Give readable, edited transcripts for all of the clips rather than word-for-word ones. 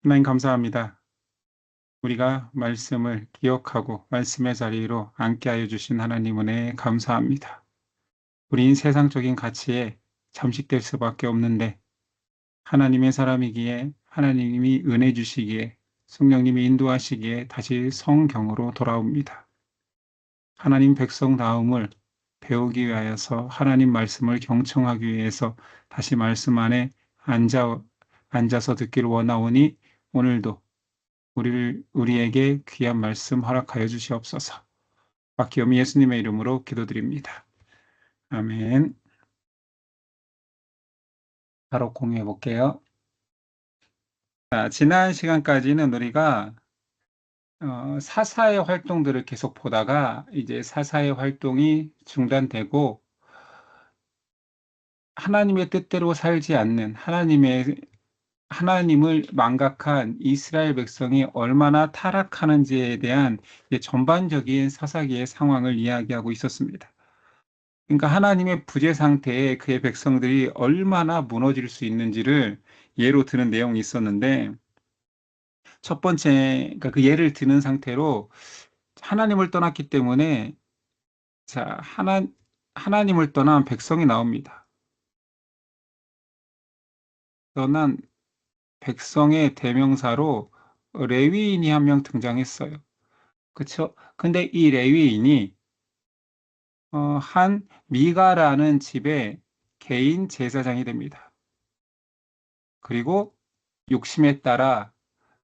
하나님 감사합니다. 우리가 말씀을 기억하고 말씀의 자리로 앉게 하여 주신 하나님 은혜에 감사합니다. 우리는 세상적인 가치에 잠식될 수밖에 없는데 하나님의 사람이기에 하나님이 은혜 주시기에 성령님이 인도하시기에 다시 성경으로 돌아옵니다. 하나님 백성다움을 배우기 위하여서 하나님 말씀을 경청하기 위해서 다시 말씀 안에 앉아서 듣기를 원하오니 오늘도 우리에게 귀한 말씀 허락하여 주시옵소서. 박기엄 예수님의 이름으로 기도드립니다. 아멘. 바로 공유해 볼게요. 지난 시간까지는 우리가 사사의 활동들을 계속 보다가 이제 사사의 활동이 중단되고 하나님의 뜻대로 살지 않는 하나님을 망각한 이스라엘 백성이 얼마나 타락하는지에 대한 전반적인 사사기의 상황을 이야기하고 있었습니다. 그러니까 하나님의 부재 상태에 그의 백성들이 얼마나 무너질 수 있는지를 예로 드는 내용이 있었는데 첫 번째, 그러니까 그 예를 드는 상태로 하나님을 떠났기 때문에 자, 하나님을 떠난 백성이 나옵니다. 떠난 백성의 대명사로 레위인이 한 명 등장했어요. 그렇죠? 근데 이 레위인이 한 미가라는 집의 개인 제사장이 됩니다. 그리고 욕심에 따라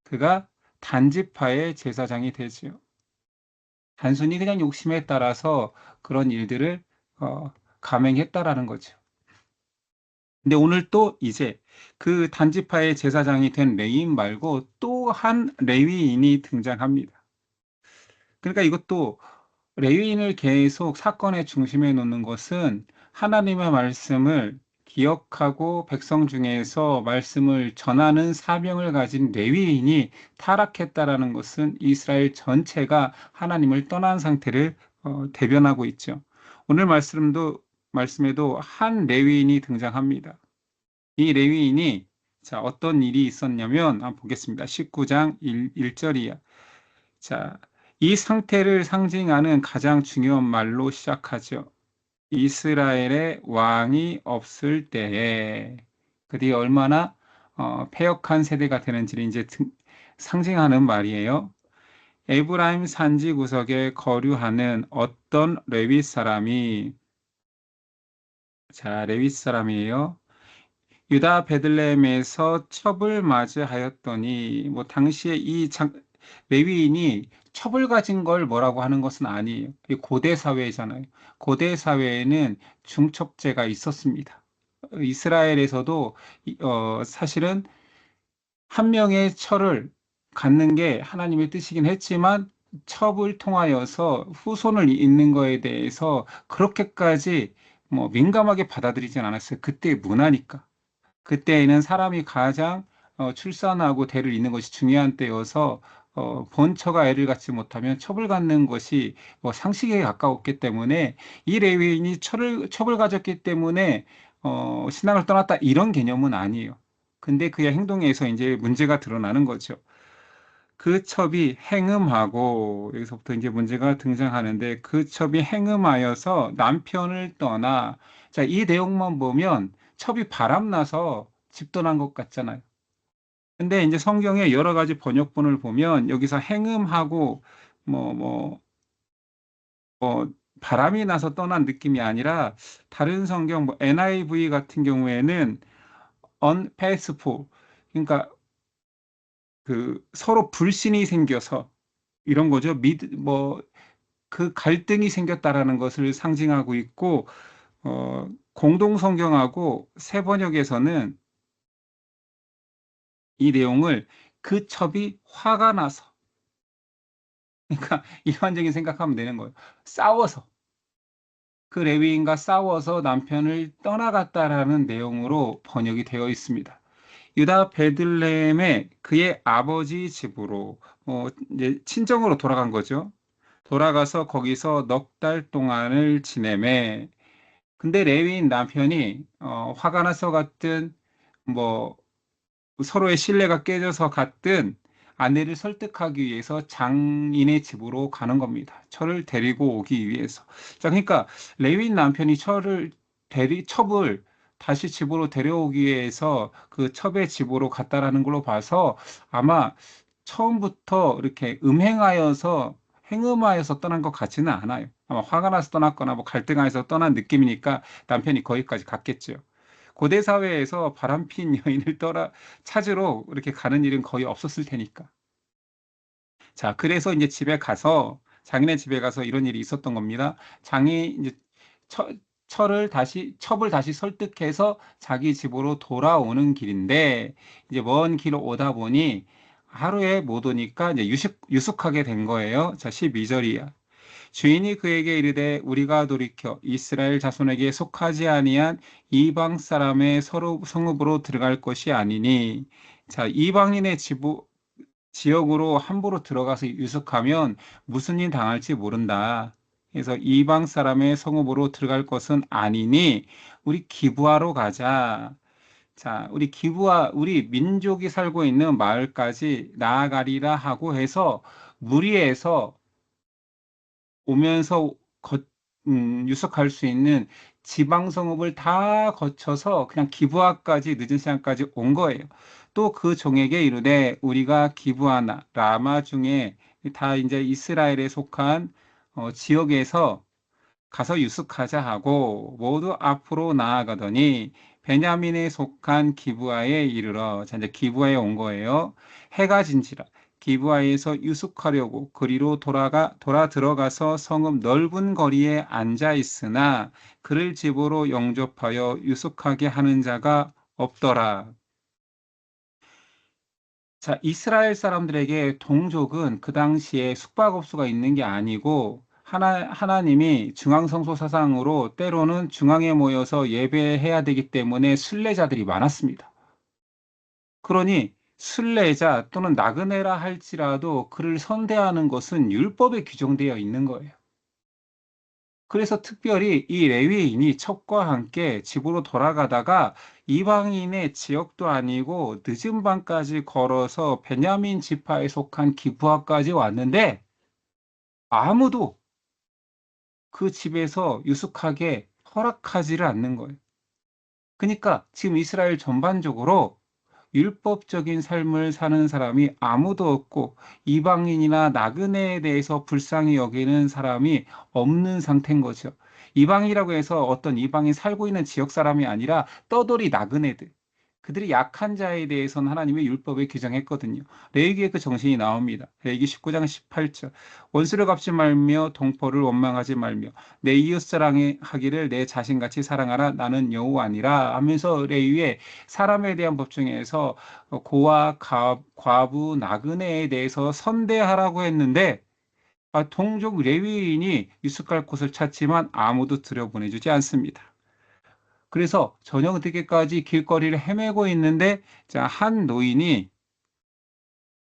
그가 단지파의 제사장이 되지요. 단순히 그냥 욕심에 따라서 그런 일들을 감행했다라는 거죠. 근데 오늘 또 이제 그 단지파의 제사장이 된 레위인 말고 또 한 레위인이 등장합니다. 그러니까 이것도 레위인을 계속 사건의 중심에 놓는 것은 하나님의 말씀을 기억하고 백성 중에서 말씀을 전하는 사명을 가진 레위인이 타락했다라는 것은 이스라엘 전체가 하나님을 떠난 상태를 대변하고 있죠. 오늘 말씀에도 한 레위인이 등장합니다. 이 레위인이 자, 어떤 일이 있었냐면 한번 보겠습니다. 19장 1절이야. 자, 이 상태를 상징하는 가장 중요한 말로 시작하죠. 이스라엘의 왕이 없을 때에 그들이 얼마나 패역한 세대가 되는지를 이제 상징하는 말이에요. 에브라임 산지 구석에 거류하는 어떤 레위 사람이 자, 레위 사람이에요. 유다 베들레헴에서 첩을 맞이하였더니 뭐 당시에 레위인이 첩을 가진 걸 뭐라고 하는 것은 아니에요. 고대 사회잖아요. 고대 사회에는 중첩제가 있었습니다. 이스라엘에서도 사실은 한 명의 철을 갖는 게 하나님의 뜻이긴 했지만 첩을 통하여서 후손을 잇는 거에 대해서 그렇게까지 뭐 민감하게 받아들이진 않았어요. 그때의 문화니까. 그때에는 사람이 가장 출산하고 대를 잇는 것이 중요한 때여서 본처가 애를 갖지 못하면 첩을 갖는 것이 뭐 상식에 가까웠기 때문에 이 레위인이 첩을 가졌기 때문에 신앙을 떠났다 이런 개념은 아니에요. 근데 그의 행동에서 이제 문제가 드러나는 거죠. 그 첩이 행음하고 여기서부터 이제 문제가 등장하는데 그 첩이 행음하여서 남편을 떠나 자, 이 내용만 보면 첩이 바람나서 집 떠난 것 같잖아요. 근데 이제 성경의 여러 가지 번역본을 보면 여기서 행음하고 뭐, 뭐, 바람이 나서 떠난 느낌이 아니라 다른 성경 뭐 NIV 같은 경우에는 unfaithful 그러니까 그 서로 불신이 생겨서 이런 거죠. 그 갈등이 생겼다라는 것을 상징하고 있고 공동 성경하고 새 번역에서는 이 내용을 그 첩이 화가 나서 그러니까 일반적인 생각하면 되는 거예요. 싸워서 그 레위인과 싸워서 남편을 떠나갔다라는 내용으로 번역이 되어 있습니다. 유다 베들레헴에 그의 아버지 집으로 이제 친정으로 돌아간 거죠. 돌아가서 거기서 넉 달 동안을 지내매 근데 레위인 남편이 화가 나서 같은 뭐 서로의 신뢰가 깨져서 갔든 아내를 설득하기 위해서 장인의 집으로 가는 겁니다. 철을 데리고 오기 위해서. 자, 그러니까 레위인 남편이 첩을 다시 집으로 데려오기 위해서 그 첩의 집으로 갔다라는 걸로 봐서 아마 처음부터 이렇게 행음하여서 떠난 것 같지는 않아요. 아마 화가 나서 떠났거나 뭐 갈등하여서 떠난 느낌이니까 남편이 거기까지 갔겠죠. 고대 사회에서 바람핀 여인을 찾으러 이렇게 가는 일은 거의 없었을 테니까. 자, 그래서 이제 장인의 집에 가서 이런 일이 있었던 겁니다. 장이 이제 처, 첩을 다시 설득해서 자기 집으로 돌아오는 길인데, 이제 먼 길을 오다 보니 하루에 못 오니까 이제 유숙하게 된 거예요. 자, 12절이야. 주인이 그에게 이르되 우리가 돌이켜 이스라엘 자손에게 속하지 아니한 이방 사람의 서로 성읍으로 들어갈 것이 아니니. 자, 지역으로 함부로 들어가서 유숙하면 무슨 일 당할지 모른다. 그래서 이방 사람의 성읍으로 들어갈 것은 아니니 우리 기부하러 가자. 자, 우리 민족이 살고 있는 마을까지 나아가리라 하고 해서 무리해서 오면서 유숙할 수 있는 지방성읍을 다 거쳐서 그냥 기브아까지 늦은 시간까지 온 거예요. 또 그 종에게 이르되 우리가 기브아나 라마 중에 다 이제 이스라엘에 속한 지역에서 가서 유숙하자 하고 모두 앞으로 나아가더니 베냐민에 속한 기브아에 이르러, 자, 이제 기브아에 온 거예요. 해가 진지라 기브아에서 유숙하려고 그리로 돌아 들어가서 성읍 넓은 거리에 앉아 있으나 그를 집으로 영접하여 유숙하게 하는 자가 없더라. 자, 이스라엘 사람들에게 동족은 그 당시에 숙박업소가 있는 게 아니고 하나님이 중앙성소 사상으로 때로는 중앙에 모여서 예배해야 되기 때문에 순례자들이 많았습니다. 그러니 순례자 또는 나그네라 할지라도 그를 선대하는 것은 율법에 규정되어 있는 거예요. 그래서 특별히 이 레위인이 첩과 함께 집으로 돌아가다가 이방인의 지역도 아니고 늦은 밤까지 걸어서 베냐민 지파에 속한 기브아까지 왔는데 아무도 그 집에서 유숙하게 허락하지를 않는 거예요. 그러니까 지금 이스라엘 전반적으로 율법적인 삶을 사는 사람이 아무도 없고 이방인이나 나그네에 대해서 불쌍히 여기는 사람이 없는 상태인 거죠. 이방이라고 해서 어떤 이방인 살고 있는 지역 사람이 아니라 떠돌이 나그네들. 그들이 약한 자에 대해서는 하나님의 율법에 규정했거든요. 레위기에 그 정신이 나옵니다. 레위기 19장 18절. 원수를 갚지 말며 동포를 원망하지 말며 내 이웃 사랑하기를 내 자신같이 사랑하라 나는 여호와니라 하면서 레위에 사람에 대한 법 중에서 고아, 과부, 나그네에 대해서 선대하라고 했는데 동족 레위인이 유숙할 곳을 찾지만 아무도 들여보내주지 않습니다. 그래서 저녁 늦게까지 길거리를 헤매고 있는데 자,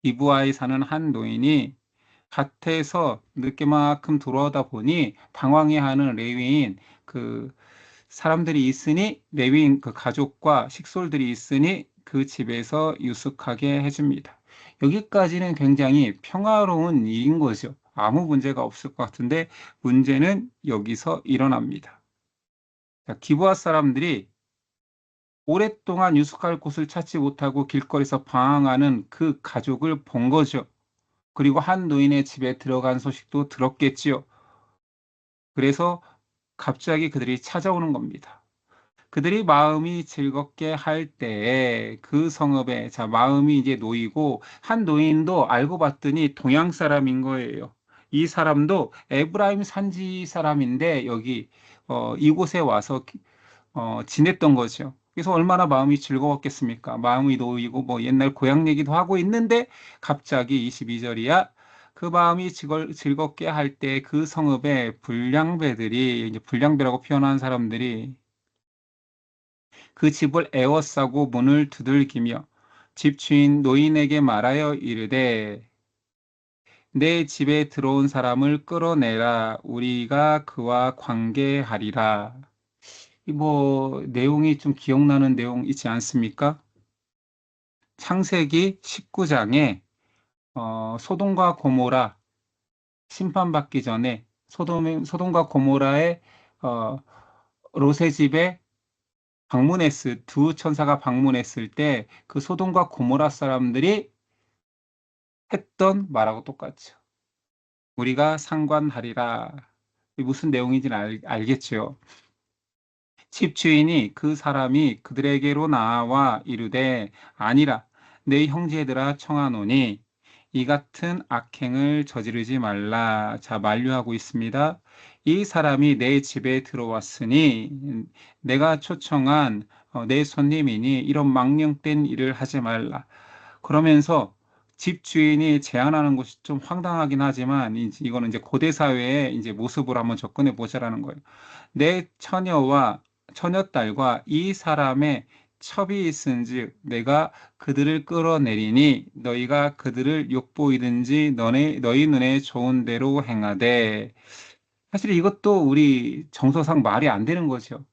이브아에 사는 한 노인이 밭에서 늦게만큼 들어오다 보니 당황해하는 레위인 그 사람들이 있으니 레위인 그 가족과 식솔들이 있으니 그 집에서 유숙하게 해줍니다. 여기까지는 굉장히 평화로운 일인 거죠. 아무 문제가 없을 것 같은데 문제는 여기서 일어납니다. 자, 기브아 사람들이 오랫동안 유숙할 곳을 찾지 못하고 길거리에서 방황하는 그 가족을 본 거죠. 그리고 한 노인의 집에 들어간 소식도 들었겠지요. 그래서 갑자기 그들이 찾아오는 겁니다. 그들이 마음이 즐겁게 할 때에 그 성읍에 자 마음이 이제 놓이고 한 노인도 알고 봤더니 동양 사람인 거예요. 이 사람도 에브라임 산지 사람인데 여기 이곳에 와서 지냈던 거죠. 그래서 얼마나 마음이 즐거웠겠습니까? 마음이 놓이고 뭐 옛날 고향 얘기도 하고 있는데 갑자기 22절이야. 그 마음이 즐겁게 할 때 그 성읍에 이제 불량배라고 표현한 사람들이 그 집을 에워싸고 문을 두들기며 집주인 노인에게 말하여 이르되 내 집에 들어온 사람을 끌어내라 우리가 그와 관계하리라. 이 뭐 내용이 좀 기억나는 내용 있지 않습니까? 창세기 19장에 소돔과 고모라 심판받기 전에 소돔과 고모라의 어, 롯의 집에 두 천사가 방문했을 때 그 소돔과 고모라 사람들이 했던 말하고 똑같죠. 우리가 상관하리라. 이게 무슨 내용인지는 알겠죠. 집주인이 그 사람이 그들에게로 나와 이르되 아니라 내 형제들아 청하노니 이 같은 악행을 저지르지 말라. 자, 만류하고 있습니다. 이 사람이 내 집에 들어왔으니 내가 초청한 내 손님이니 이런 망령된 일을 하지 말라. 그러면서 집주인이 제안하는 것이 좀 황당하긴 하지만 이거는 이제 고대 사회의 이제 모습으로 한번 접근해 보자라는 거예요. 내 처녀와 처녀딸과 이 사람의 첩이 있은즉 내가 그들을 끌어내리니 너희가 그들을 욕보이든지 너희 눈에 좋은 대로 행하되. 사실 이것도 우리 정서상 말이 안 되는 거죠.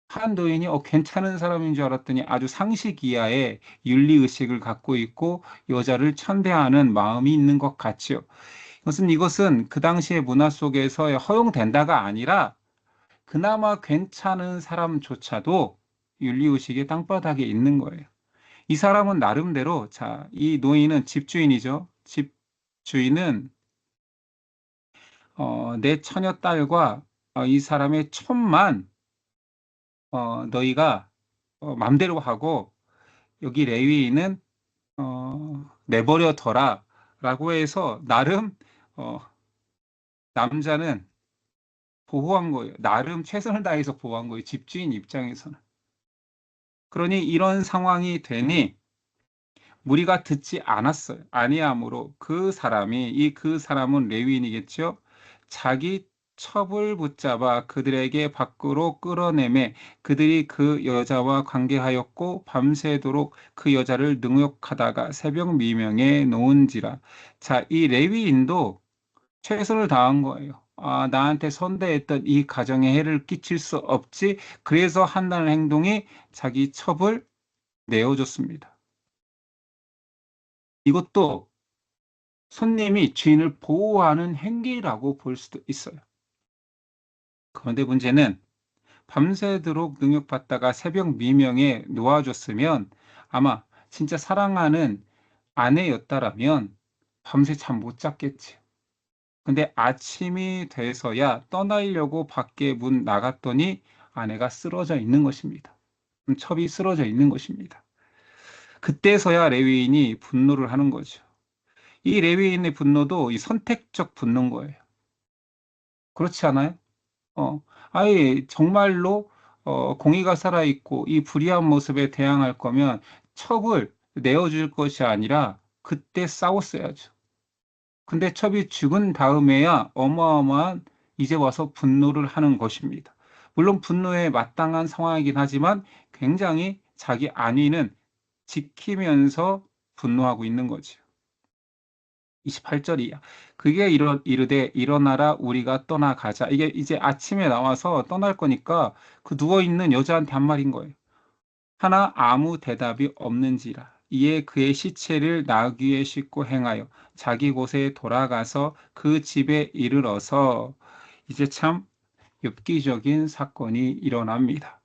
한 노인이 괜찮은 사람인 줄 알았더니 아주 상식 이하의 윤리의식을 갖고 있고 여자를 천대하는 마음이 있는 것 같죠. 이것은 그 당시의 문화 속에서 허용된다가 아니라 그나마 괜찮은 사람조차도 윤리의식의 땅바닥에 있는 거예요. 이 사람은 나름대로, 자, 이 노인은 집주인이죠. 집주인은 내 처녀 딸과 이 사람의 첩만 너희가 맘대로 하고 여기 레위인은 내버려 둬라 라고 해서 나름 어, 남자는 보호한 거예요. 나름 최선을 다해서 보호한 거예요. 집주인 입장에서는. 그러니 이런 상황이 되니 무리가 듣지 않았어요. 아니하므로 그 사람은 레위인이겠죠. 자기 첩을 붙잡아 그들에게 밖으로 끌어내매 그들이 그 여자와 관계하였고 밤새도록 그 여자를 능욕하다가 새벽 미명에 놓은지라. 자, 이 레위인도 최선을 다한 거예요. 아, 나한테 선대했던 이 가정에 해를 끼칠 수 없지. 그래서 한다는 행동이 자기 첩을 내어줬습니다. 이것도 손님이 주인을 보호하는 행위라고 볼 수도 있어요. 그런데 문제는 밤새도록 능욕받다가 새벽 미명에 놓아줬으면 아마 진짜 사랑하는 아내였다라면 밤새 잠 못 잤겠지. 근데 아침이 돼서야 떠나려고 밖에 문 나갔더니 아내가 쓰러져 있는 것입니다. 첩이 쓰러져 있는 것입니다. 그때서야 레위인이 분노를 하는 거죠. 이 레위인의 분노도 이 선택적 분노인 거예요. 그렇지 않아요? 어, 아예 정말로 공의가 살아있고 이 불의한 모습에 대항할 거면 첩을 내어줄 것이 아니라 그때 싸웠어야죠. 근데 첩이 죽은 다음에야 어마어마한 이제 와서 분노를 하는 것입니다. 물론 분노에 마땅한 상황이긴 하지만 굉장히 자기 안위는 지키면서 분노하고 있는 거죠. 28절이야. 그게 이르되 일어나라 우리가 떠나가자. 이게 이제 아침에 나와서 떠날 거니까 그 누워있는 여자한테 한 말인 거예요. 하나 아무 대답이 없는지라. 이에 그의 시체를 나귀에 싣고 행하여 자기 곳에 돌아가서 그 집에 이르러서 이제 참 엽기적인 사건이 일어납니다.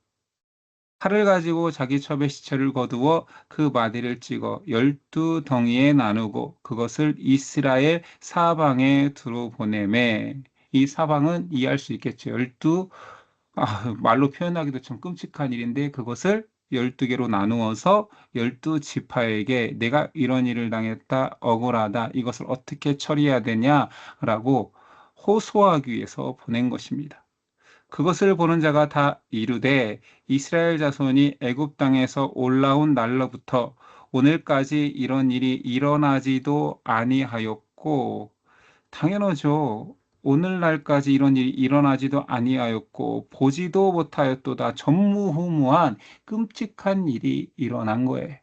칼을 가지고 자기 첩의 시체를 거두어 그 마디를 찍어 12덩이에 나누고 그것을 이스라엘 사방에 두루 보내매. 이 사방은 이해할 수 있겠죠. 말로 표현하기도 좀 끔찍한 일인데 그것을 12개로 나누어서 12지파에게 내가 이런 일을 당했다, 억울하다, 이것을 어떻게 처리해야 되냐라고 호소하기 위해서 보낸 것입니다. 그것을 보는 자가 다 이르되 이스라엘 자손이 애굽 땅에서 올라온 날로부터 오늘까지 이런 일이 일어나지도 아니하였고. 당연하죠. 오늘날까지 이런 일이 일어나지도 아니하였고 보지도 못하였도다. 전무후무한 끔찍한 일이 일어난 거예요.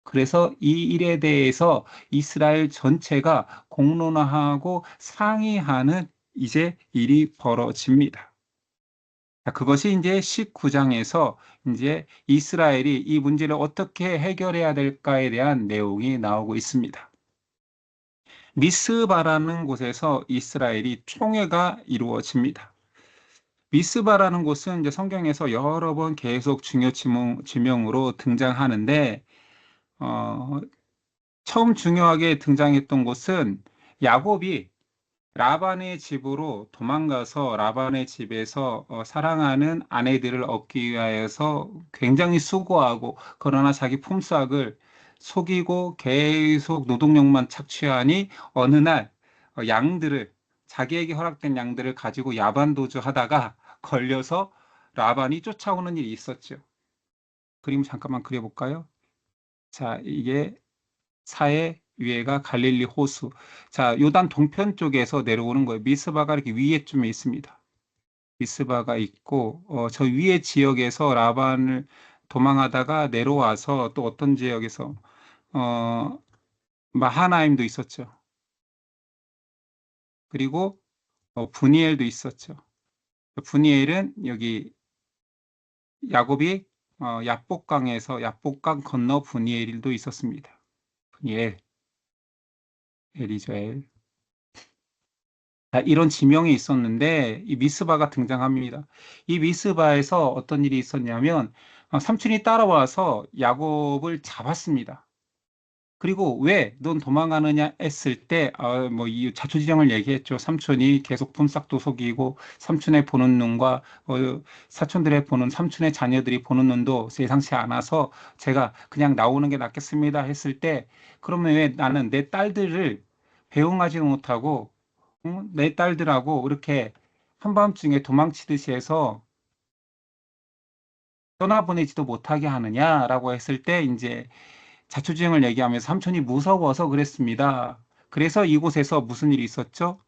그래서 이 일에 대해서 이스라엘 전체가 공론화하고 상의하는 이제 일이 벌어집니다. 자, 그것이 이제 19장에서 이제 이스라엘이 이 문제를 어떻게 해결해야 될까에 대한 내용이 나오고 있습니다. 미스바라는 곳에서 이스라엘이 총회가 이루어집니다. 미스바라는 곳은 이제 성경에서 여러 번 계속 중요 지명으로 등장하는데, 어, 처음 중요하게 등장했던 곳은 야곱이 라반의 집으로 도망가서 라반의 집에서 사랑하는 아내들을 얻기 위하여서 굉장히 수고하고 그러나 자기 품삯을 속이고 계속 노동력만 착취하니 어느 날 양들을 자기에게 허락된 양들을 가지고 야반도주하다가 걸려서 라반이 쫓아오는 일이 있었죠. 그림 잠깐만 그려볼까요? 자, 이게 사해 위에가 갈릴리 호수. 자, 요단 동편 쪽에서 내려오는 거예요. 미스바가 이렇게 위에쯤에 있습니다. 미스바가 있고, 저 위에 지역에서 라반을 도망하다가 내려와서 또 어떤 지역에서, 어, 마하나임도 있었죠. 그리고 분이엘도 있었죠. 분이엘은 여기 야곱이 야복강에서 야복강 건너 분이엘도 있었습니다. 분이엘, 엘이죠. 이런 지명이 있었는데 이 미스바가 등장합니다. 이 미스바에서 어떤 일이 있었냐면 삼촌이 따라와서 야곱을 잡았습니다. 그리고 왜 넌 도망가느냐 했을 때 뭐 이 자초지종을 얘기했죠. 삼촌이 계속 품삯도 속이고 삼촌의 보는 눈과 사촌들의 보는 삼촌의 자녀들이 보는 눈도 세상치 않아서 제가 그냥 나오는 게 낫겠습니다 했을 때 그러면 왜 나는 내 딸들을 배웅하지 못하고 응? 내 딸들하고 이렇게 한밤중에 도망치듯이 해서 떠나보내지도 못하게 하느냐라고 했을 때 이제 자초지종을 얘기하면서 삼촌이 무서워서 그랬습니다. 그래서 이곳에서 무슨 일이 있었죠?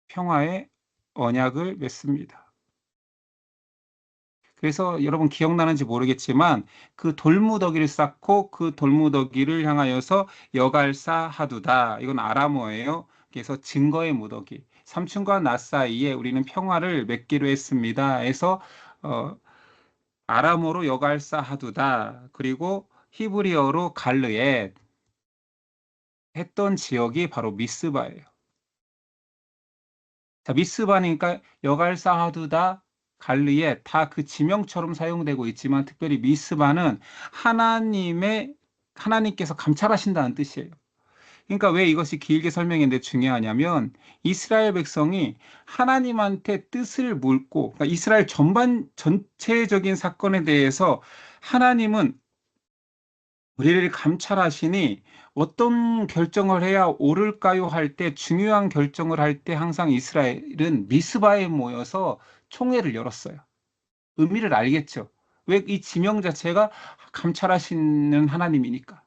평화의 언약을 맺습니다. 그래서 여러분 기억나는지 모르겠지만 그 돌무더기를 쌓고 그 돌무더기를 향하여서 여갈사 하두다. 이건 아람어예요. 그래서 증거의 무더기. 삼촌과 나 사이에 우리는 평화를 맺기로 했습니다. 해서 어, 아람어로 여갈사 하두다. 그리고 히브리어로 갈르엣 했던 지역이 바로 미스바예요. 자, 미스바니까 여갈사 하두다, 갈르엣 다 그 지명처럼 사용되고 있지만 특별히 미스바는 하나님께서 감찰하신다는 뜻이에요. 그러니까 왜 이것이 길게 설명했는데 중요하냐면 이스라엘 백성이 하나님한테 뜻을 묻고 그러니까 이스라엘 전체적인 사건에 대해서 하나님은 우리를 감찰하시니 어떤 결정을 해야 옳을까요? 할 때 중요한 결정을 할 때 항상 이스라엘은 미스바에 모여서 총회를 열었어요. 의미를 알겠죠. 왜 이 지명 자체가 감찰하시는 하나님이니까.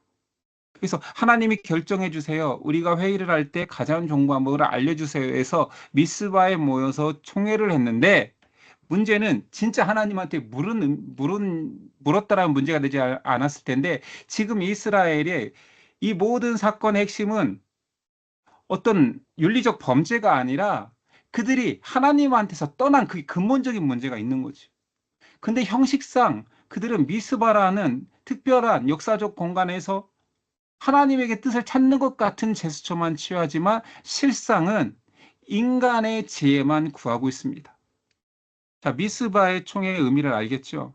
그래서 하나님이 결정해 주세요. 우리가 회의를 할 때 가장 정보한 뭐를 알려주세요 해서 미스바에 모여서 총회를 했는데 문제는 진짜 하나님한테 물었다라는 문제가 되지 않았을 텐데 지금 이스라엘의 이 모든 사건의 핵심은 어떤 윤리적 범죄가 아니라 그들이 하나님한테서 떠난 그 근본적인 문제가 있는 거지. 근데 형식상 그들은 미스바라는 특별한 역사적 공간에서 하나님에게 뜻을 찾는 것 같은 제스처만 취하지만 실상은 인간의 지혜만 구하고 있습니다. 자, 미스바의 총회의 의미를 알겠죠?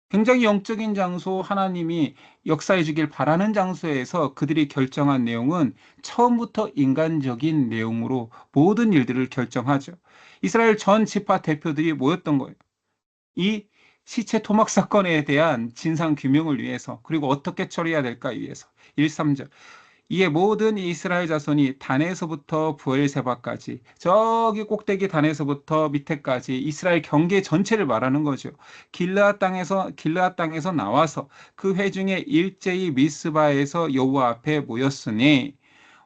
굉장히 영적인 장소, 하나님이 역사해 주길 바라는 장소에서 그들이 결정한 내용은 처음부터 인간적인 내용으로 모든 일들을 결정하죠. 이스라엘 전 지파 대표들이 모였던 거예요. 이 시체 토막 사건에 대한 진상 규명을 위해서, 그리고 어떻게 처리해야 될까 위해서. 1, 3절. 이에 모든 이스라엘 자손이 단에서부터 부엘세바까지 저기 꼭대기 단에서부터 밑에까지 이스라엘 경계 전체를 말하는 거죠. 길르앗 땅에서 나와서 그 회중에 일제히 미스바에서 여호와 앞에 모였으니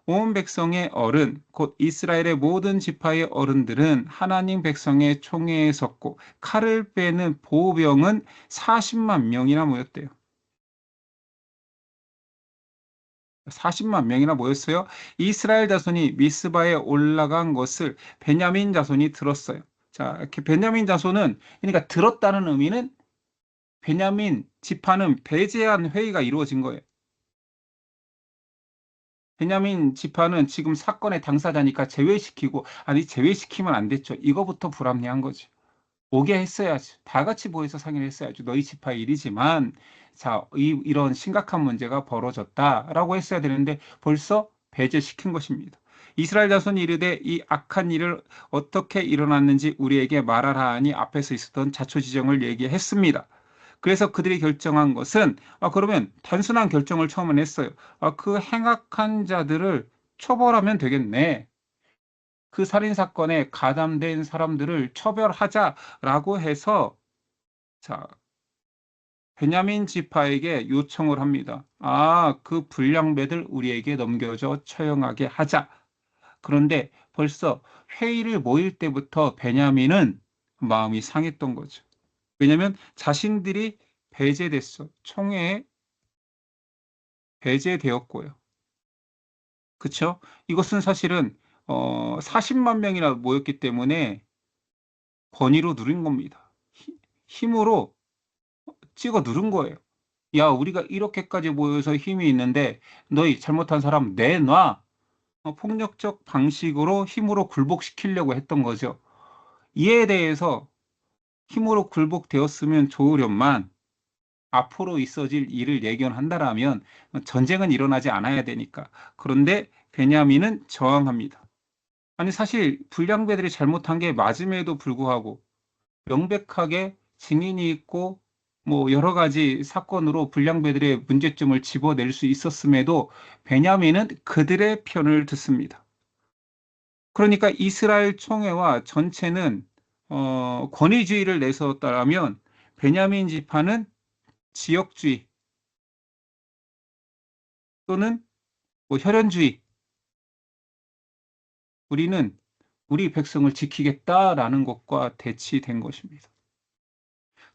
온 백성의 어른 곧 이스라엘의 모든 지파의 어른들은 하나님 백성의 총회에 섰고 칼을 빼는 보병은 40만 명이나 모였대요. 40만 명이나 모였어요. 이스라엘 자손이 미스바에 올라간 것을 베냐민 자손이 들었어요. 자, 이렇게 베냐민 자손은 그러니까 들었다는 의미는 베냐민 지파는 배제한 회의가 이루어진 거예요. 베냐민 지파는 지금 사건의 당사자니까 제외시키고 아니 제외시키면 안 됐죠. 이거부터 불합리한 거죠. 오게 했어야지. 다 같이 모여서 상의를 했어야죠. 너희 지파의 일이지만 자, 이런 심각한 문제가 벌어졌다라고 했어야 되는데 벌써 배제시킨 것입니다. 이스라엘 자손이 이르되 이 악한 일을 어떻게 일어났는지 우리에게 말하라 하니 앞에서 있었던 자초지정을 얘기했습니다. 그래서 그들이 결정한 것은 그러면 단순한 결정을 처음엔 했어요. 그 행악한 자들을 처벌하면 되겠네. 그 살인 사건에 가담된 사람들을 처벌하자라고 해서 자, 베냐민 지파에게 요청을 합니다. 그 불량배들 우리에게 넘겨줘 처형하게 하자. 그런데 벌써 회의를 모일 때부터 베냐민은 마음이 상했던 거죠. 왜냐하면 자신들이 배제됐어. 총회에 배제되었고요. 그쵸? 이것은 사실은 40만 명이나 모였기 때문에 권위로 누린 겁니다. 힘으로 찍어 누른 거예요. 야, 우리가 이렇게까지 모여서 힘이 있는데 너희 잘못한 사람 내놔. 폭력적 방식으로 힘으로 굴복시키려고 했던 거죠. 이에 대해서 힘으로 굴복되었으면 좋으련만 앞으로 있어질 일을 예견한다라면 전쟁은 일어나지 않아야 되니까. 그런데 베냐민은 저항합니다. 아니 사실 불량배들이 잘못한 게 맞음에도 불구하고 명백하게 증인이 있고 뭐 여러 가지 사건으로 불량배들의 문제점을 집어낼 수 있었음에도 베냐민은 그들의 편을 듣습니다. 그러니까 이스라엘 총회와 전체는 권위주의를 내세웠다면 베냐민 지파는 지역주의 또는 뭐 혈연주의, 우리는 우리 백성을 지키겠다라는 것과 대치된 것입니다.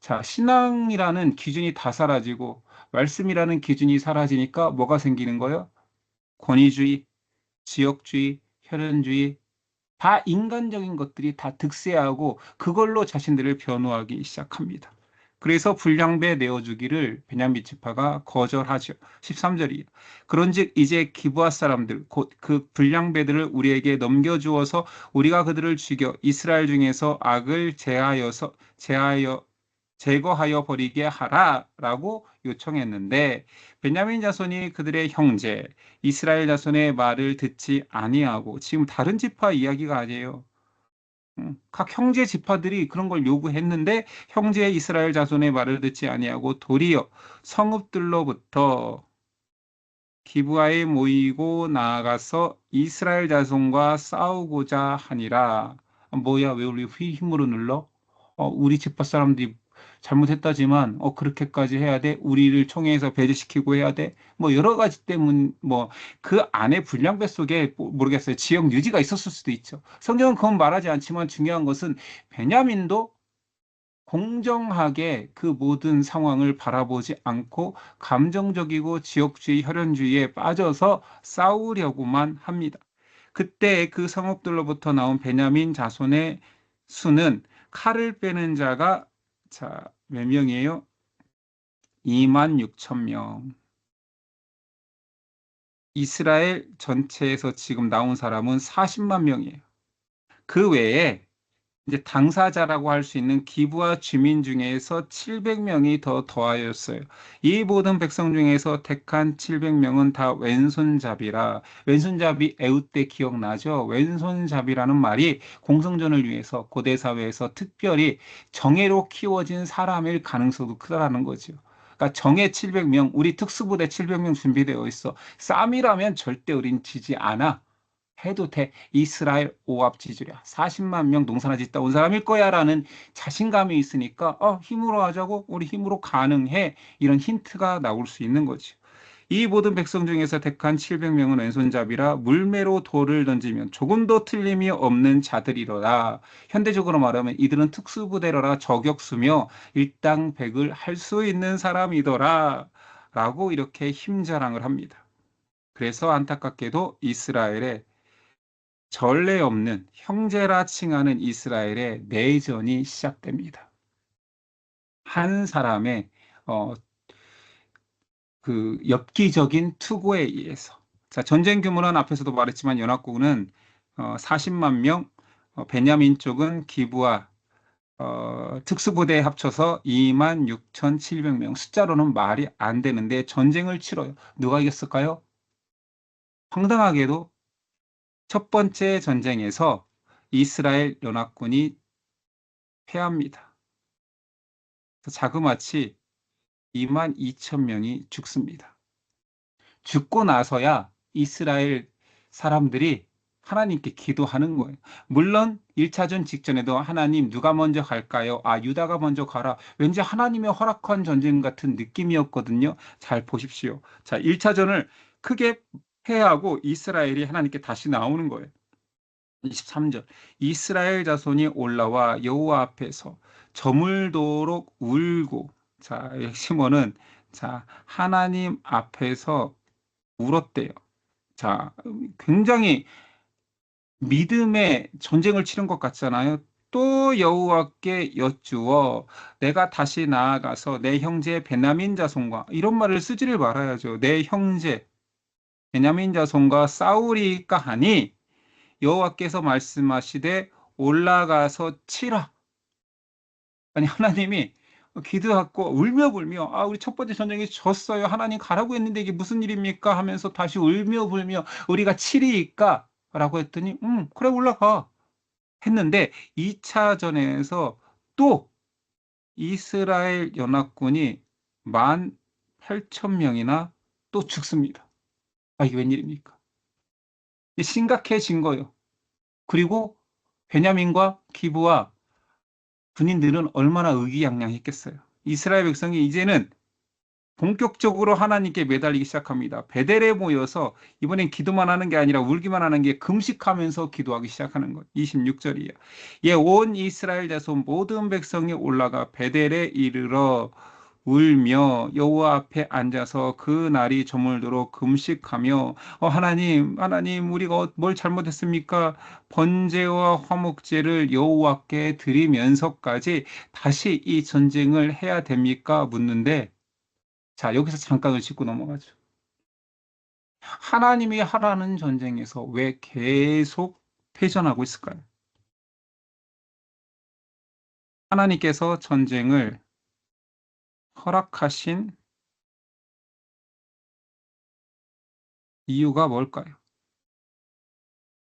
자, 신앙이라는 기준이 다 사라지고 말씀이라는 기준이 사라지니까 뭐가 생기는 거예요? 권위주의, 지역주의, 혈연주의, 다 인간적인 것들이 다 득세하고 그걸로 자신들을 변호하기 시작합니다. 그래서 불량배 내어주기를 베냐민 지파가 거절하죠. 13절이에요. 그런즉 이제 기브아 사람들 곧 그 불량배들을 우리에게 넘겨주어서 우리가 그들을 죽여 이스라엘 중에서 악을 제거하여 버리게 하라라고 요청했는데 베냐민 자손이 그들의 형제 이스라엘 자손의 말을 듣지 아니하고 지금 다른 지파 이야기가 아니에요. 각 형제 지파들이 그런 걸 요구했는데 형제 이스라엘 자손의 말을 듣지 아니하고 도리어 성읍들로부터 기브아에 모이고 나아가서 이스라엘 자손과 싸우고자 하니라. 뭐야, 왜 우리 힘으로 눌러? 우리 집합 사람들이 잘못했다지만, 그렇게까지 해야 돼? 우리를 총회에서 배제시키고 해야 돼? 뭐, 여러 가지 때문, 뭐, 그 안에 불량배 속에 모르겠어요. 지역 유지가 있었을 수도 있죠. 성경은 그건 말하지 않지만 중요한 것은 베냐민도 공정하게 그 모든 상황을 바라보지 않고 감정적이고 지역주의, 혈연주의에 빠져서 싸우려고만 합니다. 그때 그 성읍들로부터 나온 베냐민 자손의 수는 칼을 빼는 자가 몇 명이에요? 2만 6천 명. 이스라엘 전체에서 지금 나온 사람은 40만 명이에요. 그 외에 이제 당사자라고 할 수 있는 기부와 주민 중에서 700명이 더 더하였어요. 이 모든 백성 중에서 택한 700명은 다 왼손잡이라. 왼손잡이 애웃 때 기억나죠? 왼손잡이라는 말이 공성전을 위해서 고대 사회에서 특별히 정예로 키워진 사람일 가능성도 크다라는 거죠. 그러니까 정예 700명, 우리 특수부대 700명 준비되어 있어. 쌈이라면 절대 우린 지지 않아. 해도 돼. 이스라엘 오합지졸이야. 40만 명 농사나 짓다 온 사람일 거야 라는 자신감이 있으니까 힘으로 하자고 우리 힘으로 가능해. 이런 힌트가 나올 수 있는 거지. 이 모든 백성 중에서 택한 700명은 왼손잡이라 물매로 돌을 던지면 조금도 틀림이 없는 자들이로라. 현대적으로 말하면 이들은 특수부대로라 저격수며 일당백을 할 수 있는 사람이더라. 라고 이렇게 힘자랑을 합니다. 그래서 안타깝게도 이스라엘의 전례 없는 형제라 칭하는 이스라엘의 내전이 시작됩니다. 한 사람의 어, 그 엽기적인 투구에 의해서. 자, 전쟁 규모는 앞에서도 말했지만 연합국은 40만 명, 베냐민 쪽은 기부와 특수부대에 합쳐서 2만 6,700명. 숫자로는 말이 안 되는데 전쟁을 치러요. 누가 이겼을까요? 황당하게도 첫 번째 전쟁에서 이스라엘 연합군이 패합니다. 자그마치 2만 2천 명이 죽습니다. 죽고 나서야 이스라엘 사람들이 하나님께 기도하는 거예요. 물론 1차전 직전에도 하나님 누가 먼저 갈까요? 아, 유다가 먼저 가라. 왠지 하나님의 허락한 전쟁 같은 느낌이었거든요. 잘 보십시오. 자, 1차전을 크게 패하고 이스라엘이 하나님께 다시 나오는 거예요. 23절. 이스라엘 자손이 올라와 여호와 앞에서 저물도록 울고, 자, 시몬은 자, 하나님 앞에서 울었대요. 자, 굉장히 믿음의 전쟁을 치른 것 같잖아요. 또 여호와께 여쭈어 내가 다시 나아가서 내 형제 베냐민 자손과, 이런 말을 쓰지를 말아야죠. 내 형제 베냐민 자손과 싸우리까 하니 여호와께서 말씀하시되 올라가서 치라. 아니, 하나님이 기도하고 울며 불며, 아, 우리 첫 번째 전쟁에 졌어요. 하나님 가라고 했는데 이게 무슨 일입니까? 하면서 다시 울며 불며 우리가 치리이까? 라고 했더니, 그래, 올라가. 했는데 2차전에서 또 이스라엘 연합군이 18,000명이나 또 죽습니다. 아, 이게 웬일입니까? 심각해진 거예요. 그리고 베냐민과 기브와 군인들은 얼마나 의기양양했겠어요. 이스라엘 백성이 이제는 본격적으로 하나님께 매달리기 시작합니다. 베델에 모여서 이번엔 기도만 하는 게 아니라 울기만 하는 게 금식하면서 기도하기 시작하는 것. 26절이에요. 예, 온 이스라엘 자손 모든 백성이 올라가 베델에 이르러 울며 여호와 앞에 앉아서 그 날이 저물도록 금식하며, 하나님 우리가 뭘 잘못했습니까? 번제와 화목제를 여호와께 드리면서까지 다시 이 전쟁을 해야 됩니까? 묻는데, 자, 여기서 잠깐을 짚고 넘어가죠. 하나님이 하라는 전쟁에서 왜 계속 패전하고 있을까요? 하나님께서 전쟁을 허락하신 이유가 뭘까요?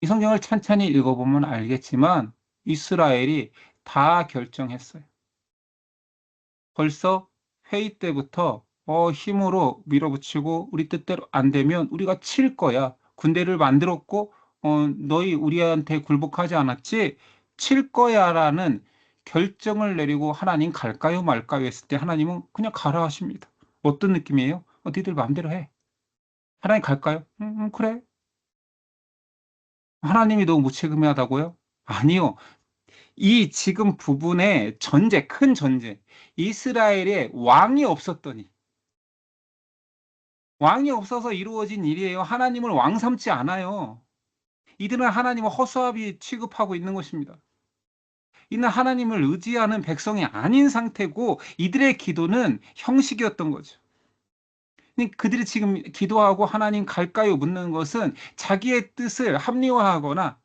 이 성경을 천천히 읽어보면 알겠지만 이스라엘이 다 결정했어요. 벌써 회의 때부터 힘으로 밀어붙이고 우리 뜻대로 안 되면 우리가 칠 거야. 군대를 만들었고 너희 우리한테 굴복하지 않았지? 칠 거야라는 결정을 내리고 하나님 갈까요 말까요 했을 때 하나님은 그냥 가라 하십니다. 어떤 느낌이에요? 니들 마음대로 해. 하나님 갈까요? 그래. 하나님이 너무 무책임하다고요? 아니요. 이 지금 부분의 전제, 큰 전제. 이스라엘에 왕이 없었더니, 왕이 없어서 이루어진 일이에요. 하나님을 왕 삼지 않아요. 이들은 하나님을 허수아비 취급하고 있는 것입니다. 이는 하나님을 의지하는 백성이 아닌 상태고, 이들의 기도는 형식이었던 거죠. 그들이 지금 기도하고 하나님 갈까요? 묻는 것은 자기의 뜻을 합리화하거나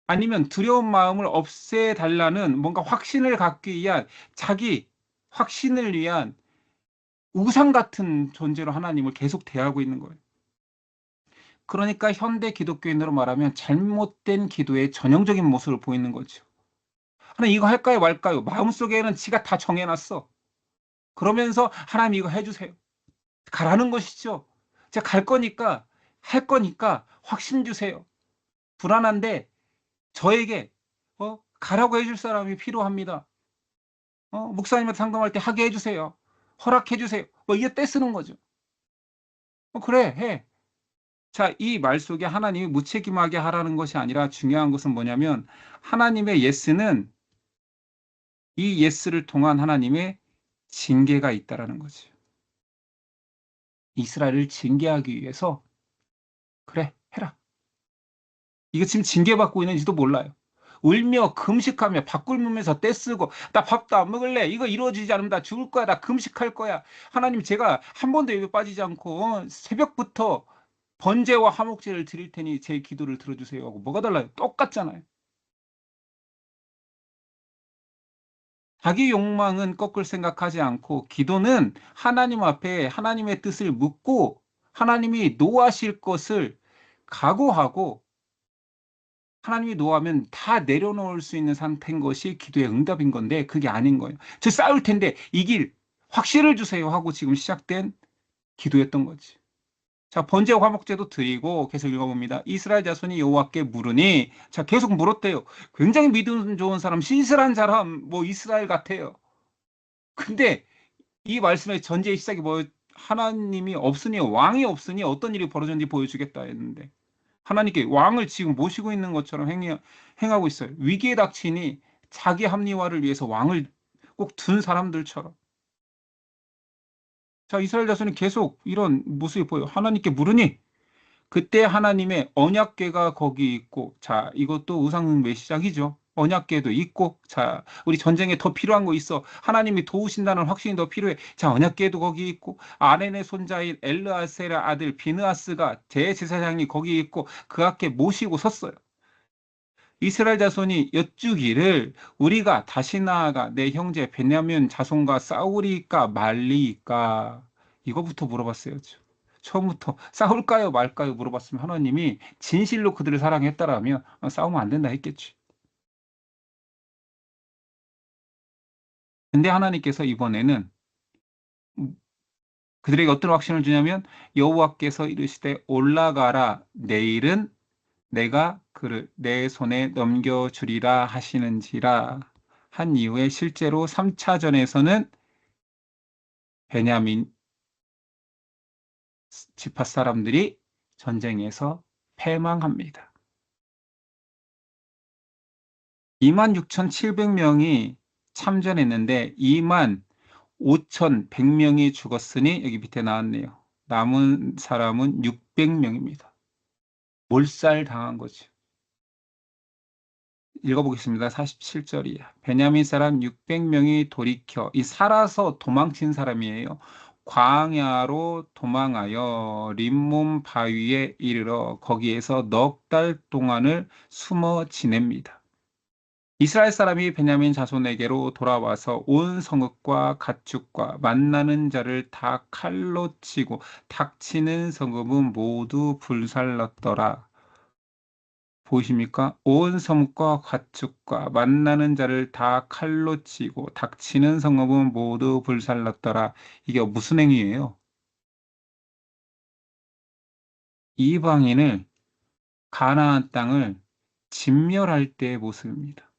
아니면 두려운 마음을 없애달라는 뭔가 확신을 갖기 위한, 자기 확신을 위한 우상 같은 존재로 하나님을 계속 대하고 있는 거예요. 그러니까 현대 기독교인으로 말하면 잘못된 기도의 전형적인 모습을 보이는 거죠. 하나님 이거 할까요 말까요? 마음속에는 지가 다 정해놨어. 그러면서 하나님 이거 해주세요. 가라는 것이죠. 제가 갈 거니까, 할 거니까 확신 주세요. 불안한데 저에게 가라고 해줄 사람이 필요합니다. 목사님한테 상담할 때 하게 해주세요. 허락해 주세요. 이게 떼쓰는 거죠. 그래, 해. 자, 이 말 속에 하나님이 무책임하게 하라는 것이 아니라 중요한 것은 뭐냐면 하나님의 예스는 이 예스를 통한 하나님의 징계가 있다라는 거죠. 이스라엘을 징계하기 위해서 이거 지금 징계받고 있는지도 몰라요. 울며 금식하며 밥 굶으면서 떼쓰고 나 밥도 안 먹을래. 이거 이루어지지 않으면 나 죽을 거야. 나 금식할 거야. 하나님 제가 한 번도 여기 빠지지 않고 새벽부터 번제와 화목제를 드릴 테니 제 기도를 들어주세요 하고 뭐가 달라요? 똑같잖아요. 자기 욕망은 꺾을 생각하지 않고 기도는 하나님 앞에 하나님의 뜻을 묻고 하나님이 노하실 것을 각오하고 하나님이 노하면 다 내려놓을 수 있는 상태인 것이 기도의 응답인 건데 그게 아닌 거예요. 저 싸울 텐데 이길 확신을 주세요 하고 지금 시작된 기도였던 거지. 자, 번제 화목제도 드리고 계속 읽어봅니다. 이스라엘 자손이 여호와께 물으니 자, 계속 물었대요. 굉장히 믿음 좋은 사람, 신실한 사람, 뭐 이스라엘 같아요. 근데 이 말씀의 전제의 시작이 뭐 하나님이 없으니 왕이 없으니 어떤 일이 벌어졌는지 보여주겠다 했는데 하나님께 왕을 지금 모시고 있는 것처럼 행하고 있어요. 위기에 닥치니 자기 합리화를 위해서 왕을 꼭 둔 사람들처럼. 자, 이스라엘 자손이 계속 이런 모습이 보여요. 하나님께 물으니 그때 하나님의 언약궤가 거기 있고, 자, 이것도 우상 메시작이죠. 언약궤도 있고, 자, 우리 전쟁에 더 필요한 거 있어. 하나님이 도우신다는 확신이 더 필요해. 자, 언약궤도 거기 있고, 아렌의 손자인 엘르아셀의 아들 비느하스가 대제사장이 거기 있고, 그 앞에 모시고 섰어요. 이스라엘 자손이 여쭈기를 우리가 다시 나아가 내 형제 베냐민 자손과 싸우리까 말리까 이거부터 물어봤어요. 처음부터 싸울까요 말까요 물어봤으면 하나님이 진실로 그들을 사랑했다라면 싸우면 안 된다 했겠지. 근데 하나님께서 이번에는 그들에게 어떤 확신을 주냐면 여호와께서 이르시되 올라가라 내일은 내가 그를 내 손에 넘겨주리라 하시는지라 한 이후에 실제로 3차전에서는 베냐민 지파 사람들이 전쟁에서 패망합니다. 26,700명이 참전했는데 25,100명이 죽었으니 여기 밑에 나왔네요. 남은 사람은 600명입니다. 몰살당한 거죠. 읽어보겠습니다. 47절이야. 베냐민 사람 600명이 돌이켜 이 살아서 도망친 사람이에요. 광야로 도망하여 림몬 바위에 이르러 거기에서 넉 달 동안을 숨어 지냅니다. 이스라엘 사람이 베냐민 자손에게로 돌아와서 온 성읍과 가축과 만나는 자를 다 칼로 치고 닥치는 성읍은 모두 불살랐더라. 보이십니까? 온 성과 가축과 만나는 자를 다 칼로 치고 닥치는 성읍은 모두 불살랐더라. 이게 무슨 행위예요? 이방인을 가나안 땅을 진멸할 때의 모습입니다.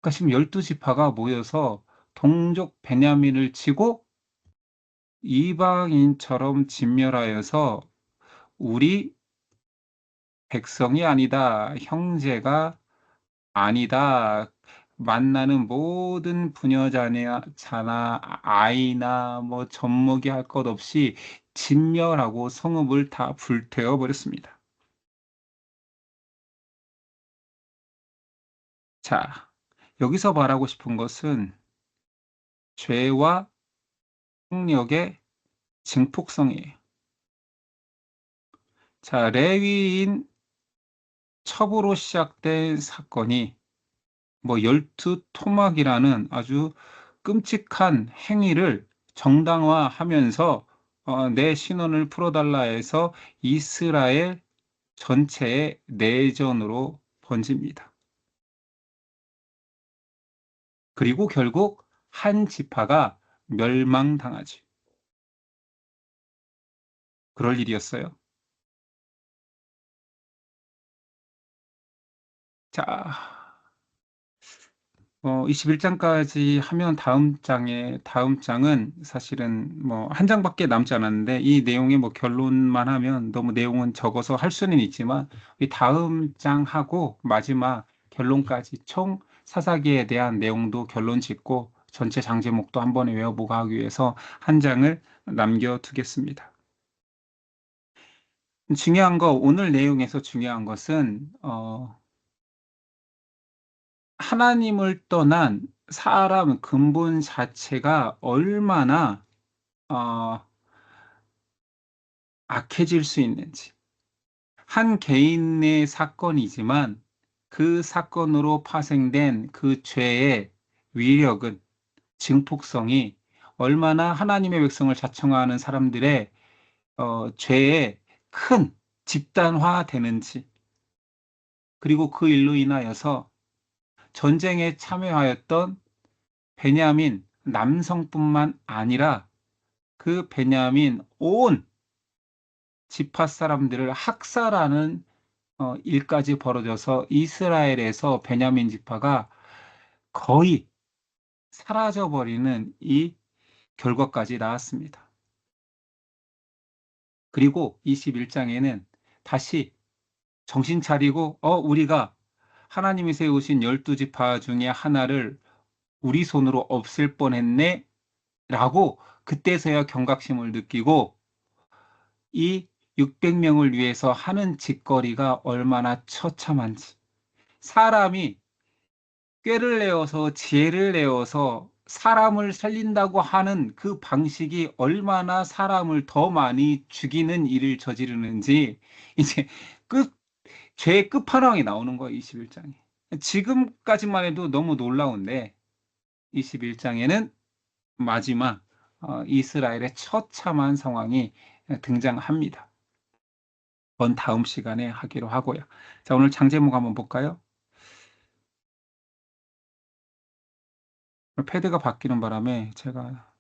그러니까 지금 12지파가 모여서 동족 베냐민을 치고 이방인처럼 진멸하여서 우리 백성이 아니다, 형제가 아니다. 만나는 모든 부녀자나 아이나 뭐 젖먹이 할 것 없이 진멸하고 성읍을 다 불태워 버렸습니다. 자, 여기서 말하고 싶은 것은 죄와 폭력의 증폭성이에요. 자, 레위인 첩으로 시작된 사건이 뭐 열두 토막이라는 아주 끔찍한 행위를 정당화하면서 내 신원을 풀어달라 해서 이스라엘 전체의 내전으로 번집니다. 그리고 결국 한 지파가 멸망당하지. 그럴 일이었어요. 자, 21장까지 하면 다음 장은 사실은 뭐 한 장밖에 남지 않았는데 이 내용의 뭐 결론만 하면 너무 내용은 적어서 할 수는 있지만 이 다음 장하고 마지막 결론까지 총 사사기에 대한 내용도 결론 짓고 전체 장 제목도 한 번에 외워보고 하기 위해서 한 장을 남겨두겠습니다. 중요한 거, 오늘 내용에서 중요한 것은, 하나님을 떠난 사람 근본 자체가 얼마나, 어, 악해질 수 있는지. 한 개인의 사건이지만 그 사건으로 파생된 그 죄의 위력은, 증폭성이 얼마나 하나님의 백성을 자청하는 사람들의 죄에 큰 집단화되는지, 그리고 그 일로 인하여서 전쟁에 참여하였던 베냐민 남성뿐만 아니라 그 베냐민 온 지파 사람들을 학살하는 일까지 벌어져서 이스라엘에서 베냐민 지파가 거의 사라져버리는 이 결과까지 나왔습니다. 그리고 21장에는 다시 정신 차리고, 우리가 하나님이 세우신 12지파 중에 하나를 우리 손으로 없앨 뻔했네 라고 그때서야 경각심을 느끼고, 이 600명을 위해서 하는 짓거리가 얼마나 처참한지, 사람이 꾀를 내어서 지혜를 내어서 사람을 살린다고 하는 그 방식이 얼마나 사람을 더 많이 죽이는 일을 저지르는지, 이제 끝 죄의 끝판왕이 나오는 거예요, 21장에. 지금까지만 해도 너무 놀라운데 21장에는 마지막 이스라엘의 처참한 상황이 등장합니다. 그건 다음 시간에 하기로 하고요. 자, 오늘 장제목 한번 볼까요? 패드가 바뀌는 바람에 제가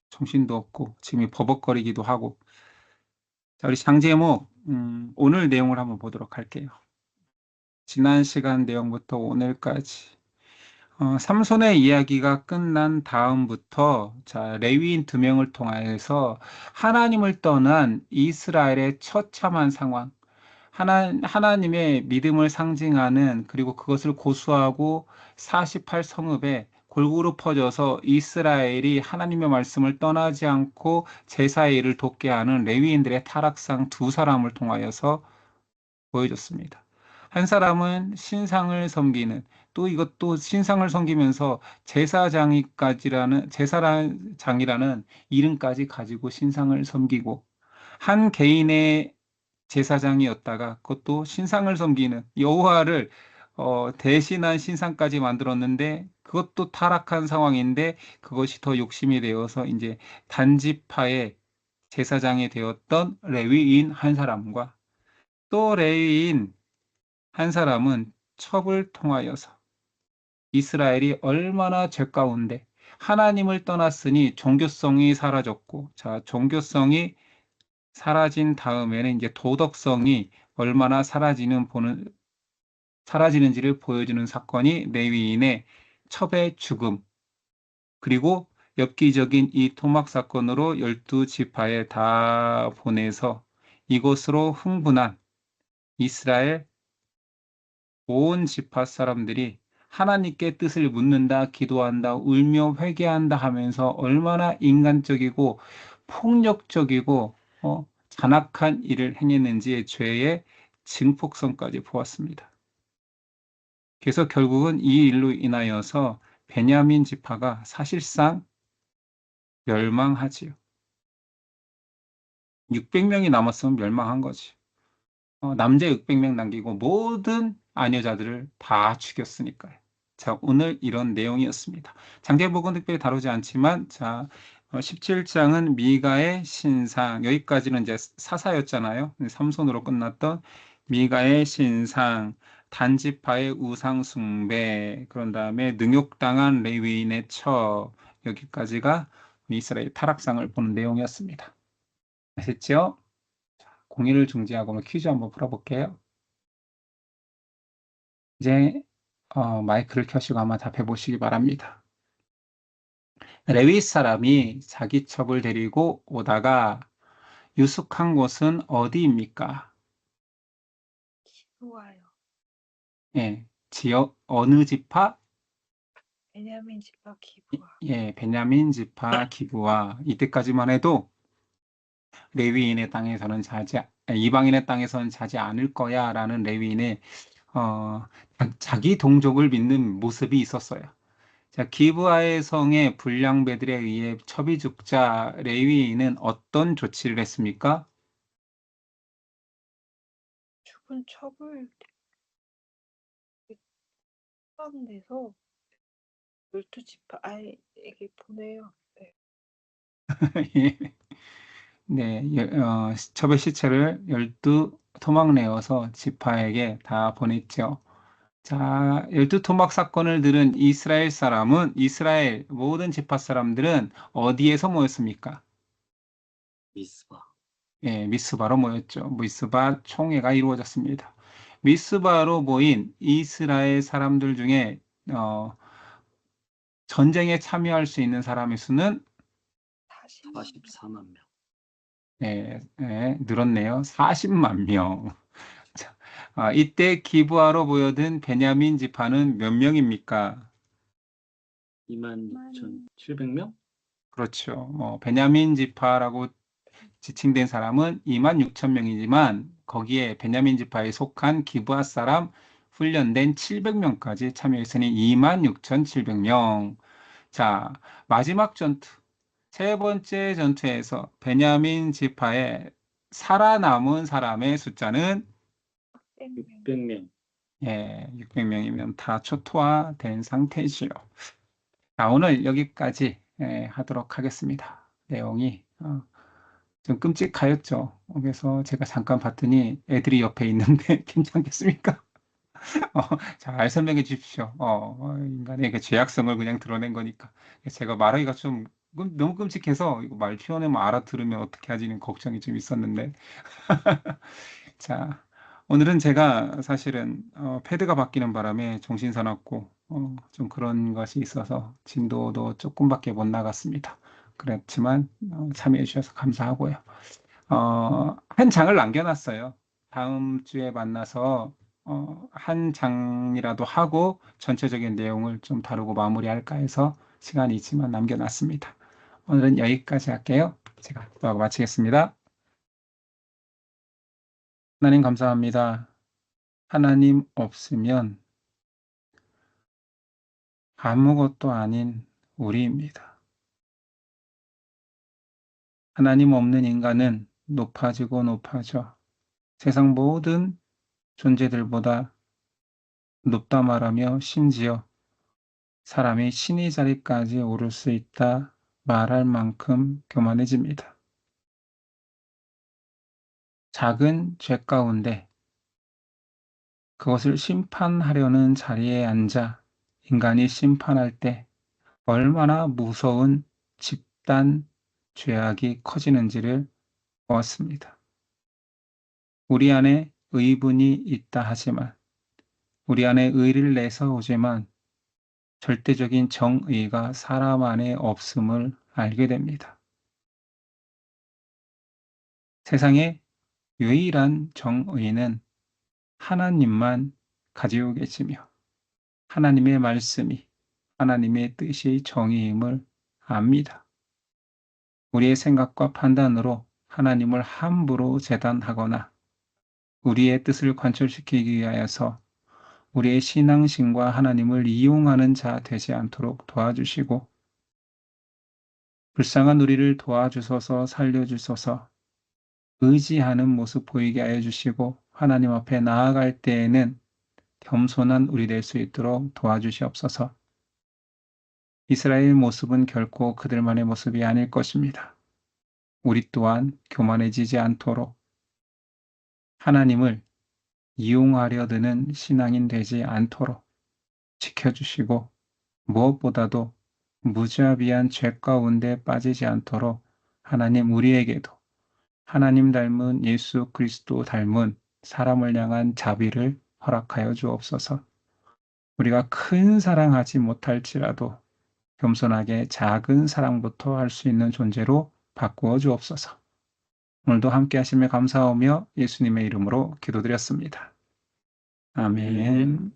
정신도 없고 지금 버벅거리기도 하고. 자, 우리 장제목 오늘 내용을 한번 보도록 할게요. 지난 시간 내용부터 오늘까지 삼손의 이야기가 끝난 다음부터, 자, 레위인 2명을 통하여서 하나님을 떠난 이스라엘의 처참한 상황, 하나님의 믿음을 상징하는, 그리고 그것을 고수하고 48성읍에 골고루 퍼져서 이스라엘이 하나님의 말씀을 떠나지 않고 제사의 일을 돕게 하는 레위인들의 타락상 두 사람을 통하여서 보여줬습니다. 한 사람은 신상을 섬기는, 또 이것도 신상을 섬기면서 제사장이라는 이름까지 가지고 신상을 섬기고, 한 개인의 제사장이었다가 그것도 신상을 섬기는 여호와를 대신한 신상까지 만들었는데, 그것도 타락한 상황인데 그것이 더 욕심이 되어서 이제 단지파의 제사장이 되었던 레위인 한 사람과, 또 레위인 한 사람은 첩을 통하여서 이스라엘이 얼마나 죄 가운데 하나님을 떠났으니 종교성이 사라졌고, 자, 종교성이 사라진 다음에는 이제 도덕성이 얼마나 사라지는지를 보여주는 사건이 레위인의 첩의 죽음, 그리고 엽기적인 이 토막 사건으로 12지파에 다 보내서 이곳으로 흥분한 이스라엘 온 지파 사람들이 하나님께 뜻을 묻는다, 기도한다, 울며 회개한다 하면서 얼마나 인간적이고 폭력적이고 잔악한 일을 행했는지의 죄의 증폭성까지 보았습니다. 그래서 결국은 이 일로 인하여서 베냐민 지파가 사실상 멸망하지요. 600명이 남았으면 멸망한 거지. 남자 600명 남기고 모든 아녀자들을 다 죽였으니까요. 자, 오늘 이런 내용이었습니다. 장제복은 특별히 다루지 않지만, 자, 17장은 미가의 신상, 여기까지는 이제 사사였잖아요. 삼손으로 끝났던 미가의 신상, 단지파의 우상 숭배, 그런 다음에 능욕당한 레위인의 첩, 여기까지가 이스라엘 타락상을 보는 내용이었습니다. 아셨죠? 공유를 중지하고 퀴즈 한번 풀어볼게요. 이제 마이크를 켜시고 한번 답해 보시기 바랍니다. 레위 사람이 자기 첩을 데리고 오다가 유숙한 곳은 어디입니까? 기부와요. 예, 지역 어느 지파? 베냐민 지파 기부와. 예, 베냐민 지파 기브와. 이때까지만 해도 레위인의 땅에서는 이방인의 땅에선 자지 않을 거야라는 레위인의 어, 자기 동족을 믿는 모습이 있었어요. 자, 기브아의 성의 불량배들에 의해 첩이 죽자 레위인은 어떤 조치를 했습니까? 죽은 첩을 포함돼서 12지파에게 보내요. 네. 네, 첩의 시체를 12토막 내어서 지파에게 다 보냈죠. 자, 12토막 사건을 들은 이스라엘 모든 지파 사람들은 어디에서 모였습니까? 미스바. 예, 미스바로 모였죠. 미스바 총회가 이루어졌습니다. 미스바로 모인 이스라엘 사람들 중에 어, 전쟁에 참여할 수 있는 사람의 수는 44만 명. 늘었네요. 40만 명. 자, 이때 기브아로 모여든 베냐민 지파는 몇 명입니까? 26,700명? 그렇죠. 베냐민 지파라고 지칭된 사람은 2만 6천 명이지만 거기에 베냐민 지파에 속한 기브아 사람 훈련된 700명까지 참여했으니 2만 6,700명. 자, 마지막 전투, 세 번째 전투에서 베냐민 지파에 살아남은 사람의 숫자는 600명. 600명이면 다 초토화된 상태지요. 자, 오늘 여기까지 하도록 하겠습니다. 내용이 좀 끔찍하였죠. 그래서 제가 잠깐 봤더니 애들이 옆에 있는데 괜찮겠습니까? 잘 설명해 주십시오. 인간의 그 죄악성을 그냥 드러낸 거니까. 제가 말하기가 좀 너무 끔찍해서 이거 말 표현하면 알아들으면 어떻게 하지는 걱정이 좀 있었는데. 자, 오늘은 제가 사실은 패드가 바뀌는 바람에 정신 사납고 좀 그런 것이 있어서 진도도 조금밖에 못 나갔습니다. 그렇지만 참여해 주셔서 감사하고요. 한 장을 남겨놨어요. 다음 주에 만나서 한 장이라도 하고 전체적인 내용을 좀 다루고 마무리할까 해서 시간이 있지만 남겨놨습니다. 오늘은 여기까지 할게요. 제가 기도하고 마치겠습니다. 하나님 감사합니다. 하나님 없으면 아무것도 아닌 우리입니다. 하나님 없는 인간은 높아지고 높아져 세상 모든 존재들보다 높다 말하며 심지어 사람이 신의 자리까지 오를 수 있다 말할 만큼 교만해집니다. 작은 죄 가운데 그것을 심판하려는 자리에 앉아 인간이 심판할 때 얼마나 무서운 집단 죄악이 커지는지를 보았습니다. 우리 안에 의분이 있다 하지만 우리 안에 의를 내서 오지만 절대적인 정의가 사람 안에 없음을 알게 됩니다. 세상의 유일한 정의는 하나님만 가지고 계시며 하나님의 말씀이 하나님의 뜻이 정의임을 압니다. 우리의 생각과 판단으로 하나님을 함부로 재단하거나 우리의 뜻을 관철시키기 위하여서 우리의 신앙심과 하나님을 이용하는 자 되지 않도록 도와주시고 불쌍한 우리를 도와주소서 살려주소서 의지하는 모습 보이게 하여 주시고 하나님 앞에 나아갈 때에는 겸손한 우리 될 수 있도록 도와주시옵소서. 이스라엘 모습은 결코 그들만의 모습이 아닐 것입니다. 우리 또한 교만해지지 않도록 하나님을 이용하려 드는 신앙인 되지 않도록 지켜주시고 무엇보다도 무자비한 죄 가운데 빠지지 않도록 하나님 우리에게도 하나님 닮은 예수 그리스도 닮은 사람을 향한 자비를 허락하여 주옵소서. 우리가 큰 사랑하지 못할지라도 겸손하게 작은 사랑부터 할 수 있는 존재로 바꾸어 주옵소서. 오늘도 함께 하심에 감사하며 예수님의 이름으로 기도드렸습니다. 아멘.